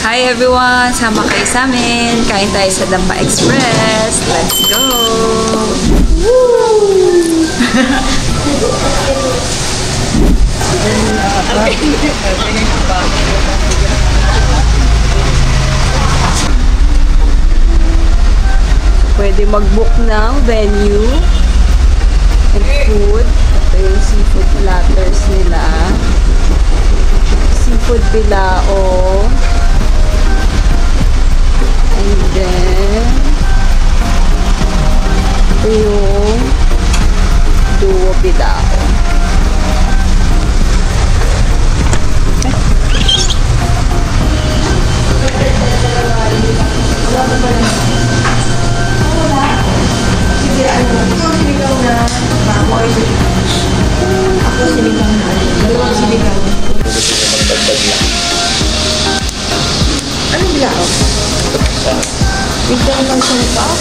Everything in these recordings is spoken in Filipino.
Hi everyone! Sama kayo sa amin. Kain tayo sa Dampa Express. Let's go! Woo! Pwede mag-book ng venue and food. Ito yung seafood platters nila. Seafood bilao. And then, ito yung duo bilao. Anong bilao? Bigyan lang siyang top.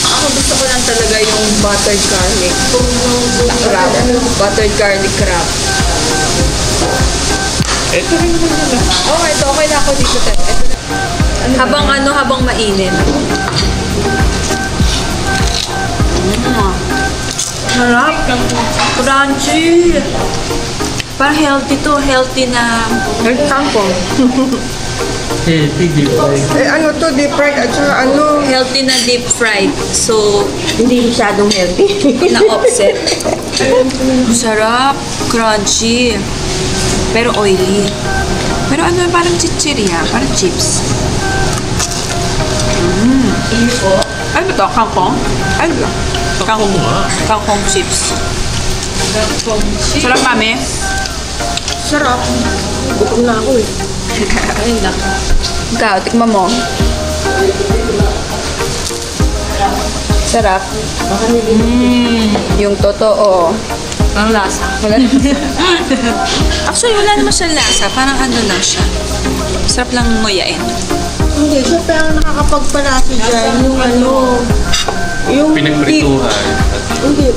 Ako gusto ko lang talaga yung buttered garlic crab. Buttered garlic crab. Ito rin naman nila. Oh, ito okay na ako dito. Ito na. Habang mainit. Sarap. Crunchy. Parang healthy to. Healthy na. Healthy kangkong. Healthy, deep fried. Ano to, deep fried at saka ano? Healthy na deep fried. So, Hindi masyadong healthy. na-offset. Sarap. Crunchy. Pero oily. Pero ano, parang chichirya. Parang chips. Ano ba ito? Kangkong? Ano ba? Kangkong nga. Kangkong chips. Sarap, mami. Sarap. Gutom na ako eh. Ayun lang. Ikaw, tikman mo. Sarap. Yung totoo. Ang lasa. Actually, wala naman siyang lasa. Parang ano lang siya. Sarap lang nguyain. Hindi, syempre ang nakakapagpalasa dyan, yung ano, yung Pinagprituhan. Hindi.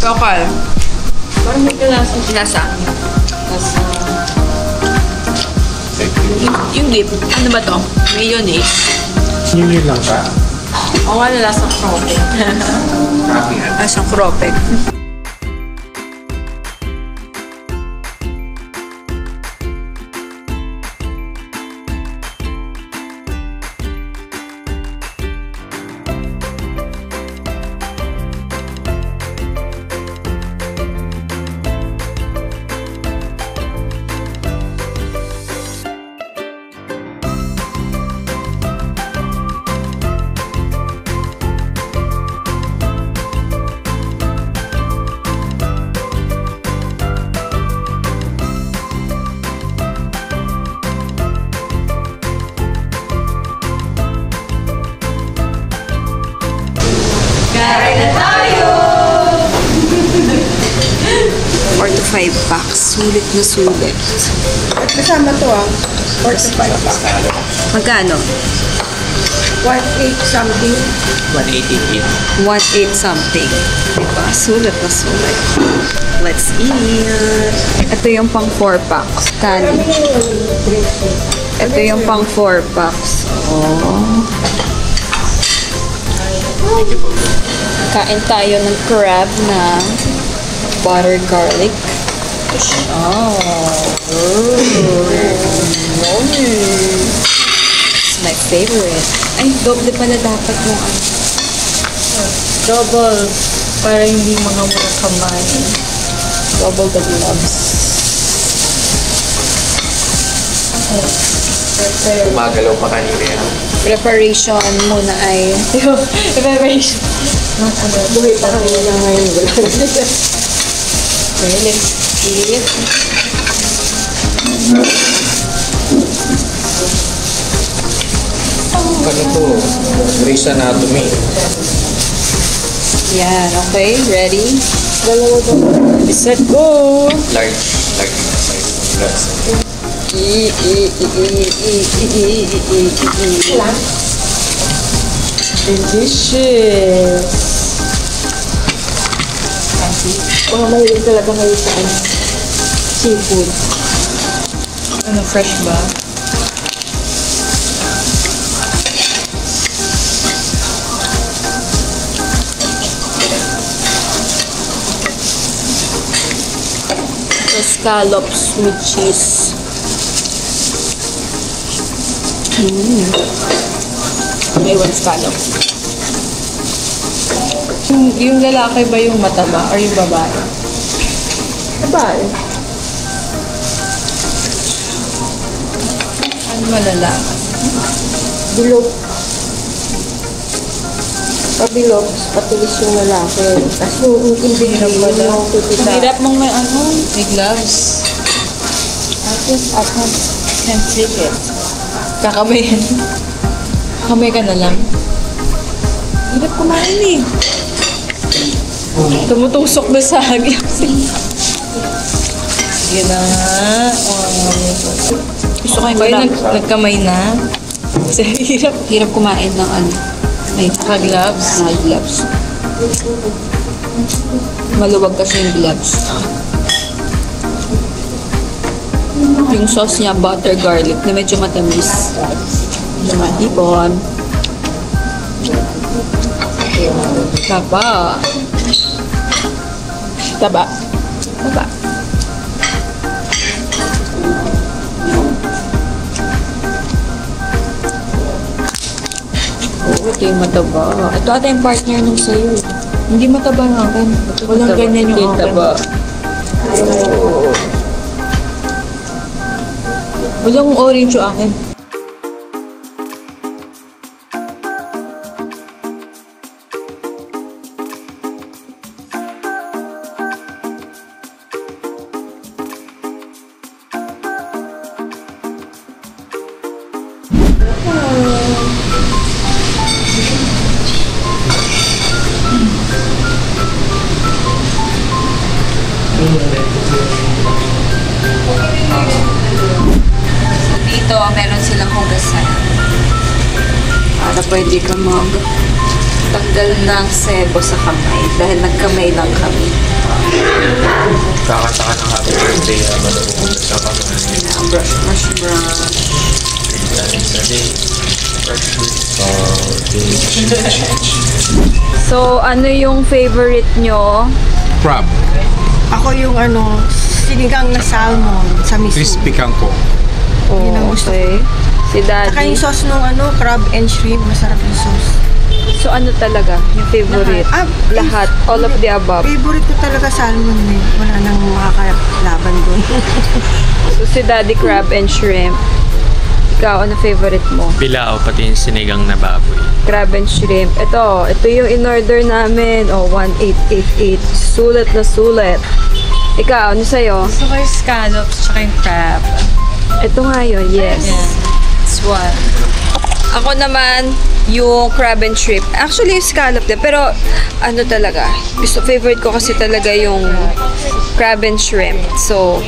Lokal. Parang may kalasa. Lasa. Yung dip, ano ba to? Mayonnaise. Yun lang ka. O ano lasang krope? Copy yan. Lasang krope. Kain na tayo! 4 to 5 packs. Sulit na sulit. Kasama to 4 to 5 pa. Magkano? 1.8 something. 188. 1.8 something. Diba? Sulit na sulit. Let's eat! Ito yung pang 4 packs. Kanin. Ito yung pang 4 packs. Oh. Kain tayo ng crab na butter garlic. Oh. It's my favorite. Ay, doble pala dapat mo. Double. Para hindi mga mura kamay. Double the gloves. Magalaw pa kanina yan. Preparation muna ay... Preparation. Buhay pa kami na ngayon. Okay, let's eat. Ano to? Grey's Anatomy. Yan, okay, ready? Dalawa to. Set, go! Large na size. That's Delicious! Mga mahilig talaga kayo sa seafood. Ano, fresh ba? The scallops with cheese. May one scallop. Yung lalaki ba yung mataba or yung babae? Babae. Ano malalaki? Bilog. Pabilog, patilis yung lalaki. Tapos yung Hirap hindi pala. yung pipita. Ang hirap mong may ano, may gloves. At sensitive. Kakamayan. Kamay ka na lang. Hirap kumain eh. Tumutusok na sa hagyan. Sige na nga. Gusto ko yung nagkamay na. Kasi hirap. Hirap kumain ng ano. May Naka-gloves. gloves. Maluwag kasi yung gloves. Yung sauce niya, butter garlic, na medyo matamis. Lumatipon. Taba. Taba. Taba. Oo, ito yung mataba. Ito ata yung partner nung sa'yo. Hindi mataba ng akin. Walang Mataba. ganyan yung Hindi akin. taba. Walang orange yung akin. Dito, meron silang hugasan. Para pwede ka tanggal ng sebo sa kamay. Dahil nagkamay lang kami. Kakanta ka ng happy birthday. Malumunod sa kamay. Brush, brush. So, ano yung favorite nyo? Crab. Ako yung sinigang na salmon sa miso. Crispy kangkong. Yun ang gusto Okay. Si Saka Daddy. yung sauce nung crab and shrimp, masarap yung sauce. So, ano talaga? Yung favorite? Lahat. All of the above. Favorite ko talaga salmon eh. Wala nang makakalaban dun. So, si Daddy crab and shrimp. Ikaw, ano favorite mo? Bilao, pati yung sinigang na baboy. Crab and shrimp. Ito yung in-order namin. 1888. Sulit na sulit. Ikaw, ano sa'yo? Gusto ko yung scallops tsaka yung crab. Ito nga yun, yes. It's one. Ako naman, yung crab and shrimp. Actually, yung scallop din. Pero, ano talaga, favorite ko kasi talaga yung crab and shrimp. So,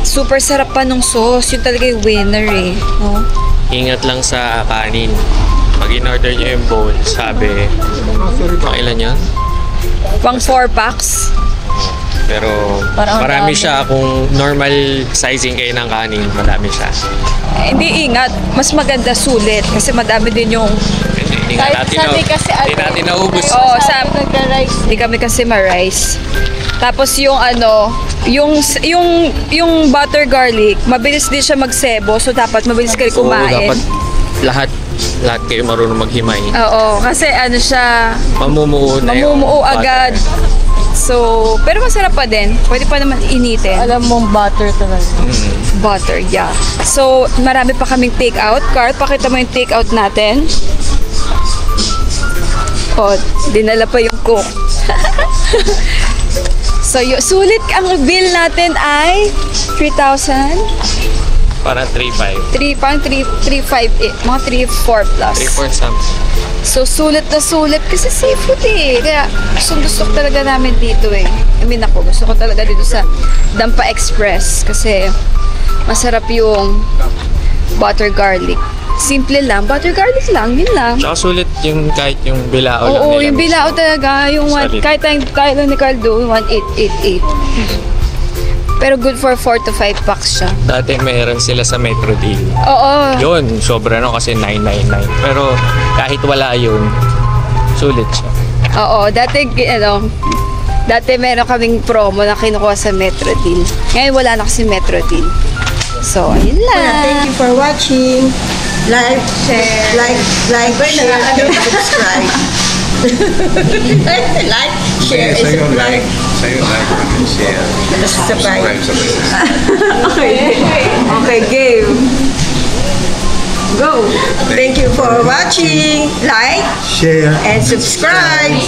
super sarap pa nung sauce. Yun talaga yung winner eh. No? Ingat lang sa kanin. Pag in-order nyo yung bowl, sabi, pang ilan yun? Pang 4 packs. Pero Parang ang marami dami. siya. Kung normal sizing kayo ng kanin, madami siya. Hindi ingat. Mas maganda sulit. Kasi madami din yung... Hindi nga natin hindi natin naubos. Oo, Nagka-rice. hindi kami kasi ma-rice. Tapos yung yung butter garlic, mabilis din siya magsebo. So, dapat mabilis ka rin So, kumain. dapat lahat kayo marunong maghimay. Oo, kasi ano siya, Mamumuo na mamumuo butter. agad. So, pero masarap pa din. Pwede pa naman initin. Alam mong butter talaga. Butter, yeah. So, marami pa kaming take-out. Cart, pakita mo yung take-out natin. Oh, dinala pa yung cook. So, sulit ang bill natin ay 3,000. Para 3.5. Parang 3,500, mga 3,400 plus. 3.4 something. So, sulit na sulit kasi seafood eh. Kaya, gusto ko talaga namin dito eh. I mean ako, gusto ko talaga dito sa Dampa Express kasi masarap yung butter garlic. Simple lang. Butter garlic lang. Yun lang. Tsaka sulit yung kahit yung bilao lang Oo, nila. yung bilao talaga. Yung Solid. kahit lang ni Caldo, 1,888. Pero good for 4 to 5 packs siya. Dati mayroon sila sa Metro Deal. Oo. Yun, sobra no kasi 999. Pero kahit wala yun, sulit siya. Oo, dati meron kaming promo na kinukuha sa Metro Deal. Ngayon wala na kasi Metro Deal. So, ayun lang. Thank you for watching. Like, share, and subscribe. Like, share, and Sa'yo subscribe. like, and share. Subscribe. Okay, game. Go! Thank you for watching. Like, Share. and subscribe.